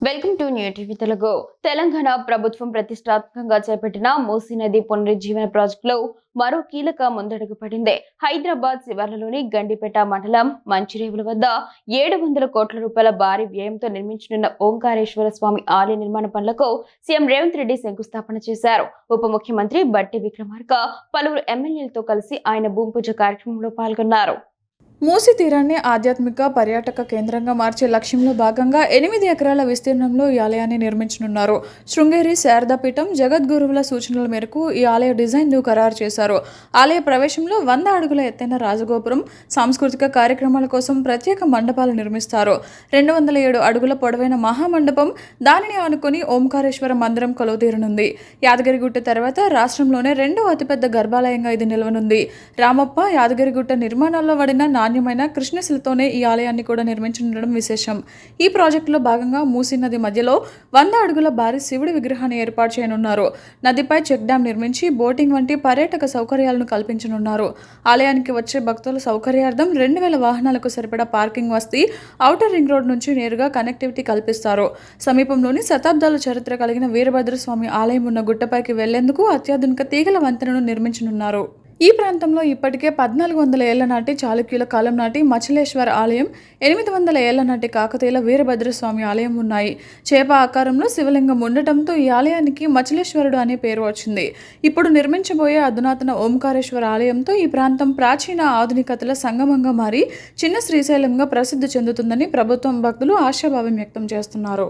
Welcome to new TV Telugu. Telangana ప్రభుత్వం ప్రతిష్టాత్మకంగా చేపట్టిన మూసీ నది పునరుజ్జీవన ప్రాజెక్టులో మరో కీలక ముందడుగు పడింది. హైదరాబాద్ శివార్లలోని గండిపేట మండలం మంచిరేవుల వద్ద 700 కోట్ల రూపాయల భారీ వ్యయంతో నిర్మించనున్న ఓంకారేశ్వర స్వామి ఆలయ నిర్మాణ పనులకు సీఎం రేవంత్ రెడ్డి శంకుస్థాపన చేశారు. ఉప ముఖ్యమంత్రి బట్టి విక్రమార్క పలువురు ఎమ్మెల్యేలతో కలిసి ఆయన భూమి పూజ కార్యక్రమంలో పాల్గొన్నారు. మూసీ తీరాన్ని ఆధ్యాత్మిక పర్యాటక కేంద్రంగా మార్చే లక్ష్యంలో భాగంగా 8 ఎకరాల విస్తీర్ణంలో ఈ ఆలయాన్ని నిర్మించనున్నారు. శృంగేరి శారదాపీఠం జగద్గురువుల సూచనల మేరకు ఈ ఆలయ డిజైన్ను ఖరారు చేశారు. ఆలయ ప్రవేశంలో 100 అడుగుల ఎత్తైన రాజగోపురం, సాంస్కృతిక కార్యక్రమాల కోసం ప్రత్యేక మండపాలు నిర్మిస్తారు. 207 అడుగుల పొడవైన మహామండపం, దానిని ఆనుకుని ఓంకారేశ్వర మందిరం కొలువుతీరనుంది. యాదగిరిగుట్ట తర్వాత రాష్ట్రంలోనే రెండో అతిపెద్ద గర్భాలయంగా ఇది నిలవనుంది. రామప్ప యాదగిరిగుట్ట నిర్మాణాల్లో వాడిన నాణ్యమైన కృష్ణశిలతోనే ఈ ఆలయాన్ని కూడా నిర్మించనుండడం విశేషం. ఈ ప్రాజెక్టులో భాగంగా మూసీ నది మధ్యలో 100 అడుగుల భారీ శివుడి విగ్రహాన్ని ఏర్పాటు చేయనున్నారు. నదిపై చెక్ డ్యాం నిర్మించి బోటింగ్ వంటి పర్యాటక సౌకర్యాలను కల్పించనున్నారు. ఆలయానికి వచ్చే భక్తుల సౌకర్యార్థం 2000 వాహనాలకు సరిపడా పార్కింగ్ వసతి, ఔటర్ రింగ్ రోడ్ నుంచి నేరుగా కనెక్టివిటీ కల్పిస్తారు. సమీపంలోని శతాబ్దాల చరిత్ర కలిగిన వీరభద్రస్వామి ఆలయం ఉన్న గుట్టపైకి వెళ్లేందుకు అత్యాధునిక తీగల వంతెనను నిర్మించనున్నారు. ఈ ప్రాంతంలో ఇప్పటికే 1400 ఏళ్ల నాటి చాళుక్యుల కాలం నాటి మచలేశ్వర ఆలయం, 800 ఏళ్ల నాటి కాకతీయుల వీరభద్రస్వామి ఆలయం ఉన్నాయి. చేప ఆకారంలో శివలింగం ఉండటంతో ఈ ఆలయానికి మచలేశ్వరుడు అనే పేరు వచ్చింది. ఇప్పుడు నిర్మించబోయే అధునాతన ఓంకారేశ్వర ఆలయంతో ఈ ప్రాంతం ప్రాచీన ఆధునికతల సంగమంగా మారి చిన్న శ్రీశైలంగా ప్రసిద్ధి చెందుతుందని ప్రభుత్వం భక్తులు ఆశాభావం వ్యక్తం చేస్తున్నారు.